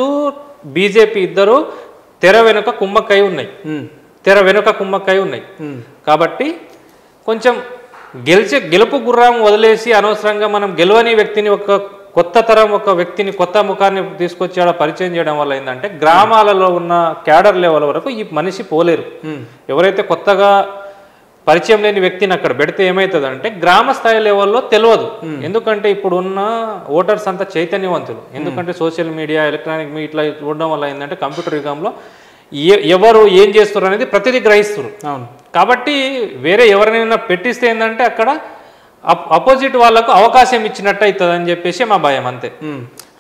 బీజేపీ ఇద్దరు తెర వెనుక కుమ్మక్కై ఉన్నాయి. కాబట్టి కొంచెం గెలుపు గుర్రం వదిలేసి అనవసరంగా మనం గెలవని వ్యక్తిని, ఒక కొత్త తరం ఒక వ్యక్తిని, కొత్త ముఖాన్ని తీసుకొచ్చి ఆడ పరిచయం చేయడం వల్ల ఏంటంటే గ్రామాలలో ఉన్న క్యాడర్ లెవెల్ వరకు ఈ మనిషి పోలేరు. ఎవరైతే కొత్తగా పరిచయం లేని వ్యక్తిని అక్కడ పెడితే ఏమవుతుందంటే గ్రామ స్థాయి లెవెల్లో తెలియదు. ఎందుకంటే ఇప్పుడు ఉన్న ఓటర్స్ అంతా చైతన్యవంతులు. ఎందుకంటే సోషల్ మీడియా, ఎలక్ట్రానిక్ మీడియా ఇట్లా చూడడం వల్ల ఏంటంటే కంప్యూటర్ యుగంలో ఎవరు ఏం చేస్తారు అనేది ప్రతిదీ గ్రహిస్తారు. కాబట్టి వేరే ఎవరినైనా పెట్టిస్తే ఏంటంటే అక్కడ అపోజిట్ వాళ్ళకు అవకాశం ఇచ్చినట్టు అవుతుంది అని చెప్పేసి మా భయం, అంతే.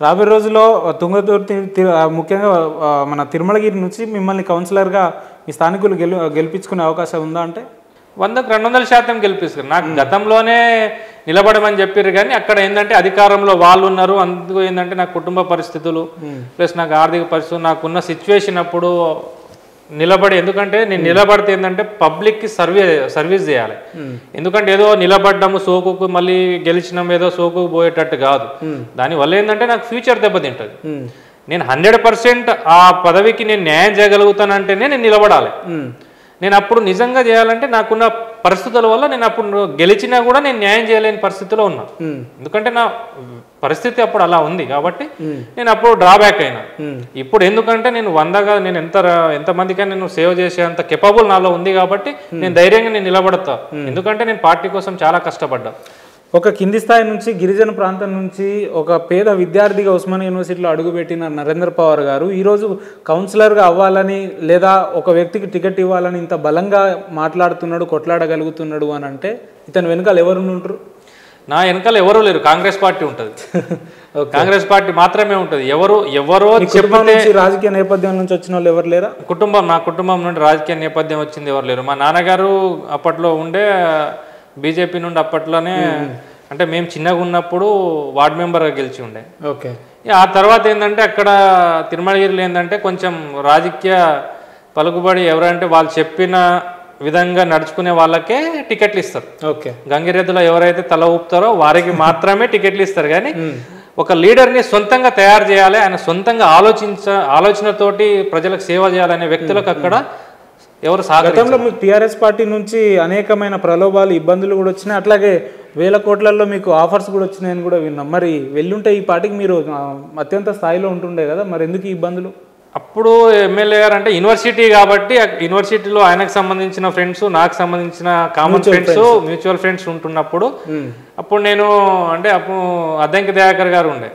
రాబోయే రోజుల్లో తుంగతుర్తి ముఖ్యంగా మన తిరుమలగిరి నుంచి మిమ్మల్ని కౌన్సిలర్గా మీ స్థానికులు గెలిపించుకునే అవకాశం ఉందా అంటే? 100కు 200% గెలిపిస్తారు. నాకు గతంలోనే నిలబడమని చెప్పారు కానీ అక్కడ ఏంటంటే అధికారంలో వాళ్ళు ఉన్నారు. అందుకు ఏంటంటే నాకు కుటుంబ పరిస్థితులు ప్లస్ నాకు ఆర్థిక పరిస్థితులు, నాకున్న సిచ్యువేషన్ అప్పుడు నిలబడి, ఎందుకంటే నేను నిలబడితే ఏంటంటే పబ్లిక్కి సర్వీస్ చేయాలి. ఎందుకంటే ఏదో నిలబడ్డాము సోకుకు మళ్ళీ గెలిచినాం ఏదో సోకుకు పోయేటట్టు కాదు. దానివల్ల ఏంటంటే నాకు ఫ్యూచర్ దెబ్బతింటుంది. నేను 100% ఆ పదవికి నేను న్యాయం చేయగలుగుతానంటేనే నేను నిలబడాలి. నేను అప్పుడు నిజంగా చేయాలంటే నాకున్న పరిస్థితుల వల్ల నేను అప్పుడు గెలిచినా కూడా నేను న్యాయం చేయలేని పరిస్థితిలో ఉన్నా. ఎందుకంటే నా పరిస్థితి అప్పుడు అలా ఉంది కాబట్టి నేను అప్పుడు డ్రాబ్యాక్ అయినా. ఇప్పుడు ఎందుకంటే నేను 100గా నేను ఎంతమందికైనా నేను సేవ్ చేసేంత కెపబుల్ నాలో ఉంది కాబట్టి నేను ధైర్యంగా నేను నిలబడతా. ఎందుకంటే నేను పార్టీ కోసం చాలా కష్టపడ్డా. ఒక కింది స్థాయి నుంచి, గిరిజన ప్రాంతం నుంచి ఒక పేద విద్యార్థిగా ఉస్మానియా యూనివర్సిటీలో అడుగుపెట్టిన నరేంద్ర పవార్ గారు ఈరోజు కౌన్సిలర్గా అవ్వాలని లేదా ఒక వ్యక్తికి టికెట్ ఇవ్వాలని ఇంత బలంగా మాట్లాడుతున్నాడు, కొట్లాడగలుగుతున్నాడు అని అంటే ఇతని వెనకాల ఎవరు ఉంటారు? నా వెనకాల ఎవరూ లేరు, కాంగ్రెస్ పార్టీ ఉంటుంది. కాంగ్రెస్ పార్టీ మాత్రమే ఉంటుంది. ఎవరో చెప్పండి, రాజకీయ నేపథ్యం నుంచి వచ్చిన వాళ్ళు ఎవరు లేరా? నా కుటుంబం నుండి రాజకీయ నేపథ్యం వచ్చింది ఎవరు లేరు. మా నాన్నగారు అప్పట్లో ఉండే బీజేపీ నుండి అప్పట్లోనే, అంటే మేము చిన్నగా ఉన్నప్పుడు వార్డ్ మెంబర్గా గెలిచి ఉండే. ఓకే. ఆ తర్వాత ఏంటంటే అక్కడ తిరుమలగిరిలో ఏంటంటే కొంచెం రాజకీయ పలుకుబడి ఎవరంటే వాళ్ళు చెప్పిన విధంగా నడుచుకునే వాళ్ళకే టికెట్లు ఇస్తారు. ఓకే. గంగిరెద్దులో ఎవరైతే తల ఊపుతారో వారికి మాత్రమే టికెట్లు ఇస్తారు. కానీ ఒక లీడర్ని సొంతంగా తయారు చేయాలి, ఆయన సొంతంగా ఆలోచనతోటి ప్రజలకు సేవ చేయాలనే వ్యక్తులకు అక్కడ ఎవరు గతంలో మీకు టీఆర్ఎస్ పార్టీ నుంచి అనేకమైన ప్రలోభాలు, ఇబ్బందులు కూడా వచ్చినాయి. అట్లాగే వేల కోట్లలో మీకు ఆఫర్స్ కూడా వచ్చినాయని కూడా విన్నాం. మరి వెళ్ళుంటే ఈ పార్టీకి మీరు అత్యంత స్థాయిలో ఉంటుండే కదా, మరి ఎందుకు ఈ ఇబ్బందులు? అప్పుడు ఎమ్మెల్యే గారు అంటే యూనివర్సిటీ కాబట్టి యూనివర్సిటీలో ఆయనకు సంబంధించిన ఫ్రెండ్స్, నాకు సంబంధించిన కామన్ ఫ్రెండ్స్, మ్యూచువల్ ఫ్రెండ్స్ ఉంటున్నప్పుడు అప్పుడు నేను అంటే అప్పుడు అద్దంకి దయాకర్ గారు ఉండే.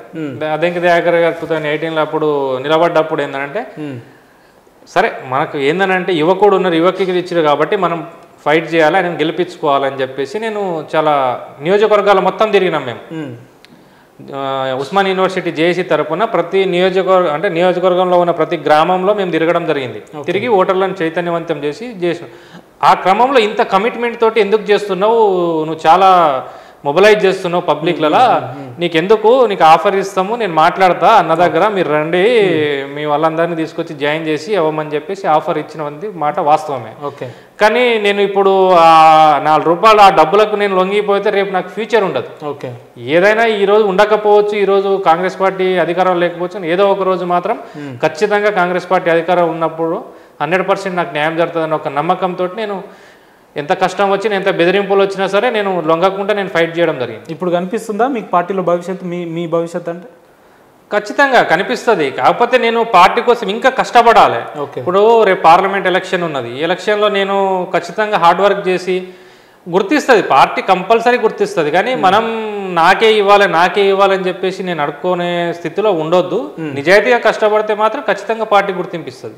అద్దంకి దయాకర్ గారు 2018లో అప్పుడు నిలబడ్డప్పుడు ఏంటంటే సరే మనకు ఏందనంటే యువకుడు ఉన్నారు, యువకుడికి ఇచ్చారు కాబట్టి మనం ఫైట్ చేయాలి, ఆయన గెలిపించుకోవాలని చెప్పేసి నేను చాలా నియోజకవర్గాలు మొత్తం తిరిగినాం మేము. ఉస్మాన్ యూనివర్సిటీ జేఏసీ తరఫున ప్రతి నియోజకవర్గంలో ఉన్న ప్రతి గ్రామంలో మేము తిరగడం జరిగింది. తిరిగి ఓటర్లను చైతన్యవంతం చేసినాం. ఆ క్రమంలో ఇంత కమిట్మెంట్ తోటి ఎందుకు చేస్తున్నావు, నువ్వు చాలా మొబిలైజ్ చేస్తున్నావు పబ్లిక్లలో, నీకెందుకు, నీకు ఆఫర్ ఇస్తాము, నేను మాట్లాడతా అన్న దగ్గర, మీరు రండి, మీ వాళ్ళందరినీ తీసుకొచ్చి జాయిన్ చేసి ఇవ్వమని చెప్పేసి ఆఫర్ ఇచ్చినది మాట వాస్తవమే. ఓకే, కానీ నేను ఇప్పుడు ఆ 4 రూపాయలు ఆ డబ్బులకు నేను లొంగిపోతే రేపు నాకు ఫ్యూచర్ ఉండదు. ఓకే, ఏదైనా ఈ రోజు ఉండకపోవచ్చు, ఈ రోజు కాంగ్రెస్ పార్టీ అధికారం లేకపోవచ్చు, ఏదో ఒక రోజు మాత్రం ఖచ్చితంగా కాంగ్రెస్ పార్టీ అధికారం ఉన్నప్పుడు 100% నాకు న్యాయం జరుగుతుందని ఒక నమ్మకంతో నేను ఎంత కష్టం వచ్చినా, ఎంత బెదిరింపులు వచ్చినా సరే నేను లొంగకుండా నేను ఫైట్ చేయడం జరిగింది. ఇప్పుడు కనిపిస్తుందా మీకు పార్టీలో భవిష్యత్తు, మీ భవిష్యత్తు అంటే? ఖచ్చితంగా కనిపిస్తుంది. కాకపోతే నేను పార్టీ కోసం ఇంకా కష్టపడాలి. ఇప్పుడు రేపు పార్లమెంట్ ఎలక్షన్ ఉన్నది. ఈ ఎలక్షన్లో నేను ఖచ్చితంగా హార్డ్ వర్క్ చేసి గుర్తిస్తుంది, పార్టీ కంపల్సరీ గుర్తిస్తుంది. కానీ మనం నాకే ఇవ్వాలని చెప్పేసి నేను అడుక్కునే స్థితిలో ఉండొద్దు. నిజాయితీగా కష్టపడితే మాత్రం ఖచ్చితంగా పార్టీ గుర్తింపిస్తుంది,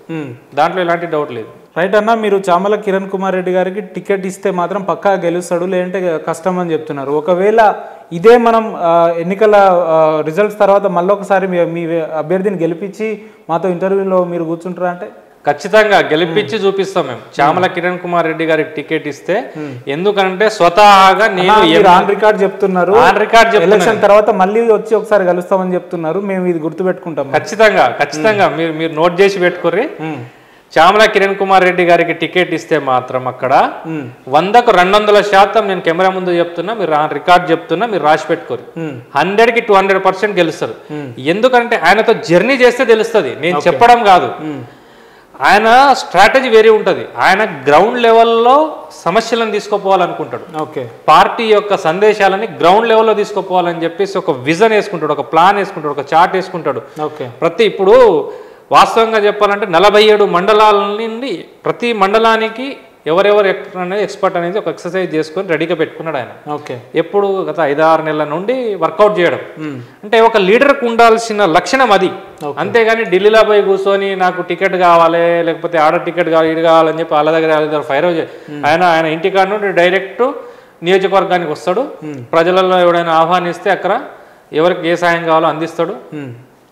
దాంట్లో ఎలాంటి డౌట్ లేదు. రైట్ అన్న, మీరు చామల కిరణ్ కుమార్ రెడ్డి గారికి టికెట్ ఇస్తే మాత్రం పక్కా గెలుస్తాడు, లేదంటే కష్టం అని చెప్తున్నారు. ఒకవేళ ఇదే మనం ఎన్నికల రిజల్ట్స్ తర్వాత మళ్ళొకసారి మీ అభ్యర్థిని గెలిపించి మాతో ఇంటర్వ్యూలో మీరు కూర్చుంటారా అంటే? ఖచ్చితంగా గెలిపించి చూపిస్తాం మేము. చామల కిరణ్ కుమార్ రెడ్డి గారికి టికెట్ ఇస్తే, ఎందుకంటే స్వతహాగా నేను ఆన్ రికార్డ్ చెప్తున్నారు, ఎలక్షన్ తర్వాత మళ్ళీ వచ్చి ఒకసారి కలుస్తామని చెప్తున్నారు. మేము ఇది గుర్తుపెట్టుకుంటాం. ఖచ్చితంగా మీరు నోట్ చేసి పెట్టుకోర్రి. చామల కిరణ్ కుమార్ రెడ్డి గారికి టికెట్ ఇస్తే మాత్రం అక్కడ 100కు 200% నేను కెమెరా ముందు చెప్తున్నా, మీరు రికార్డ్ చెప్తున్నా, మీరు రాసి పెట్టుకోరు. 100కి 200% గెలుస్తారు. ఎందుకంటే ఆయనతో జర్నీ చేస్తే తెలుస్తుంది, నేను చెప్పడం కాదు. ఆయన స్ట్రాటజీ వేరే ఉంటుంది. ఆయన గ్రౌండ్ లెవెల్లో సమస్యలను తీసుకుపోవాలనుకుంటాడు. పార్టీ యొక్క సందేశాలని గ్రౌండ్ లెవెల్లో తీసుకుపోవాలని చెప్పేసి ఒక విజన్ వేసుకుంటాడు, ఒక ప్లాన్ వేసుకుంటాడు, ఒక చార్ట్ వేసుకుంటాడు. ఇప్పుడు వాస్తవంగా చెప్పాలంటే 47 మండలాల నుండి ప్రతి మండలానికి ఎవరెవరు అనేది ఎక్స్పర్ట్ అనేది ఒక ఎక్సర్సైజ్ చేసుకొని రెడీగా పెట్టుకున్నాడు ఆయన. ఎప్పుడు గత 5-6 నెలల నుండి వర్కౌట్ చేయడం. అంటే ఒక లీడర్కు ఉండాల్సిన లక్షణం అది. అంతేగాని ఢిల్లీలో పోయి కూర్చొని నాకు టికెట్ కావాలి, లేకపోతే ఆర్డర్ టికెట్ కావాలి, ఇది కావాలని చెప్పి వాళ్ళ దగ్గర ఫైర్ ఆయన ఇంటికాడ నుండి డైరెక్ట్ నియోజకవర్గానికి వస్తాడు. ప్రజలలో ఎవడైనా ఆహ్వానిస్తే అక్కడ ఎవరికి ఏ సాయం కావాలో అందిస్తాడు,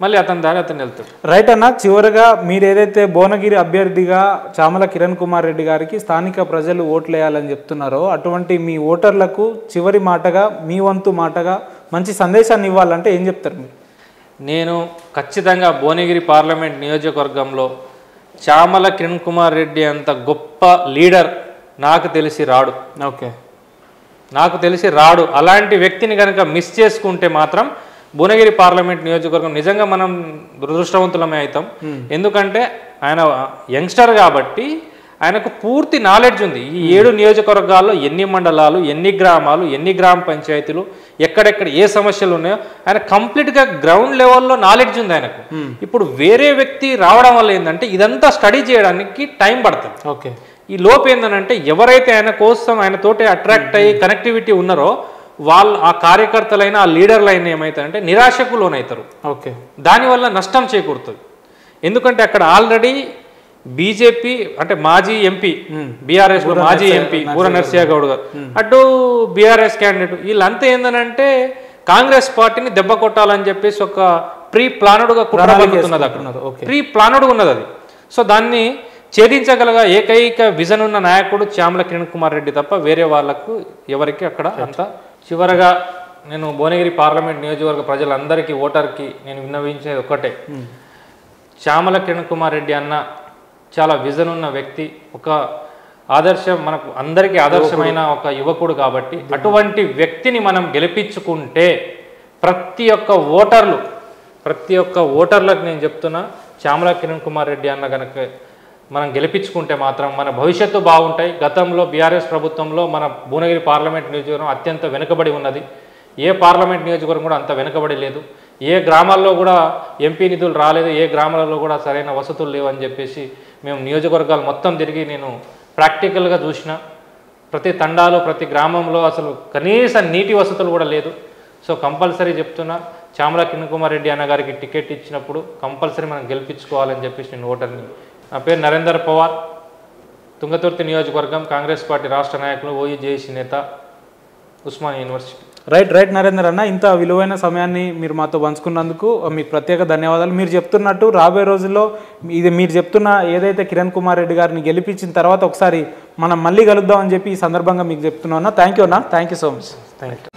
మళ్ళీ అతని దారి అతను వెళ్తాడు. రైట్ అన్న, చివరిగా మీరు ఏదైతే భువనగిరి అభ్యర్థిగా చామల కిరణ్ కుమార్ రెడ్డి గారికి స్థానిక ప్రజలు ఓట్లు వేయాలని చెప్తున్నారో, అటువంటి మీ ఓటర్లకు చివరి మాటగా, మీ వంతు మాటగా మంచి సందేశాన్ని ఇవ్వాలంటే ఏం చెప్తారు మీరు? నేను ఖచ్చితంగా భువనగిరి పార్లమెంట్ నియోజకవర్గంలో చామల కిరణ్ కుమార్ రెడ్డి అంత గొప్ప లీడర్ నాకు తెలిసి రాడు. అలాంటి వ్యక్తిని కనుక మిస్ చేసుకుంటే మాత్రం భువనగిరి పార్లమెంట్ నియోజకవర్గం నిజంగా మనం దురదృష్టవంతులమే అవుతాం. ఎందుకంటే ఆయన యంగ్స్టర్ కాబట్టి ఆయనకు పూర్తి నాలెడ్జ్ ఉంది. ఈ 7 నియోజకవర్గాల్లో ఎన్ని మండలాలు, ఎన్ని గ్రామాలు, ఎన్ని గ్రామ పంచాయతీలు, ఎక్కడెక్కడ ఏ సమస్యలు ఉన్నాయో ఆయన కంప్లీట్గా గ్రౌండ్ లెవెల్లో నాలెడ్జ్ ఉంది ఆయనకు. ఇప్పుడు వేరే వ్యక్తి రావడం వల్ల ఏంటంటే ఇదంతా స్టడీ చేయడానికి టైం పడుతుంది. ఈ లోపు ఏంటంటే ఎవరైతే ఆయన కోసం ఆయనతోటి అట్రాక్ట్ అయ్యి కనెక్టివిటీ ఉన్నారో వాళ్ళు, ఆ కార్యకర్తలైనా, ఆ లీడర్లైనా ఏమవుతారంటే నిరాశకు లోనవుతారు. దానివల్ల నష్టం చేకూరుతుంది. ఎందుకంటే అక్కడ ఆల్రెడీ బీజేపీ అంటే మాజీ ఎంపీ, బీఆర్ఎస్ మాజీ ఎంపీ బూర నరసింహ గౌడ్ గారు, అటు బీఆర్ఎస్ క్యాండిడేట్, వీళ్ళంతా ఏంటంటే కాంగ్రెస్ పార్టీని దెబ్బ కొట్టాలని చెప్పేసి ఒక ప్రీ ప్లానెడ్గా కుట్రబడుతున్నది. అక్కడ ప్రీ ప్లానెడ్గా ఉన్నది అది. సో దాన్ని ఛేదించగలగా ఏకైక విజన్ ఉన్న నాయకుడు చామల కిరణ్ కుమార్ రెడ్డి తప్ప వేరే వాళ్ళకు ఎవరికి అక్కడ అంత. చివరగా నేను భువనగిరి పార్లమెంట్ నియోజకవర్గ ప్రజలందరికీ, ఓటర్కి నేను విన్నవించేది ఒకటే, చామల కిరణ్ కుమార్ రెడ్డి అన్న చాలా విజన్ ఉన్న వ్యక్తి, ఒక ఆదర్శం, మనకు అందరికీ ఆదర్శమైన ఒక యువకుడు. కాబట్టి అటువంటి వ్యక్తిని మనం గెలిపించుకుంటే ప్రతి ఒక్క ఓటర్లకు నేను చెప్తున్నా, చామల కిరణ్ కుమార్ రెడ్డి అన్న కనుక మనం గెలిపించుకుంటే మాత్రం మన భవిష్యత్తు బాగుంటాయి. గతంలో బీఆర్ఎస్ ప్రభుత్వంలో మన భువనగిరి పార్లమెంట్ నియోజకవర్గం అత్యంత వెనుకబడి ఉన్నది. ఏ పార్లమెంట్ నియోజకవర్గం కూడా అంత వెనుకబడి లేదు. ఏ గ్రామాల్లో కూడా ఎంపీ నిధులు రాలేదు, ఏ గ్రామాలలో కూడా సరైన వసతులు లేవని చెప్పేసి మేము నియోజకవర్గాలు మొత్తం తిరిగి నేను ప్రాక్టికల్గా చూసిన. ప్రతి తండాలో, ప్రతి గ్రామంలో అసలు కనీస నీటి వసతులు కూడా లేదు. సో కంపల్సరీ చెప్తున్నా, చామల కిరణ్ కుమార్ రెడ్డి అన్న గారికి టికెట్ ఇచ్చినప్పుడు కంపల్సరీ మనం గెలిపించుకోవాలని చెప్పేసి నేను ఓటర్ని. నా పేరు నరేందర్ పవార్, తుంగతుర్తి నియోజకవర్గం, కాంగ్రెస్ పార్టీ రాష్ట్ర నాయకులు, ఓఈజేఏసీ నేత, ఉస్మానియా యూనివర్సిటీ. రైట్ నరేందర్ అన్న, ఇంత విలువైన సమయాన్ని మీరు మాతో పంచుకున్నందుకు మీకు ప్రత్యేక ధన్యవాదాలు. మీరు చెప్తున్నట్టు రాబోయే రోజుల్లో ఇది మీరు చెప్తున్న ఏదైతే కిరణ్ కుమార్ రెడ్డి గారిని గెలిపించిన తర్వాత ఒకసారి మనం మళ్ళీ కలుద్దామని చెప్పి ఈ సందర్భంగా మీకు చెప్తున్నాను. థ్యాంక్ యూ అన్న, thank you so much. Thank you.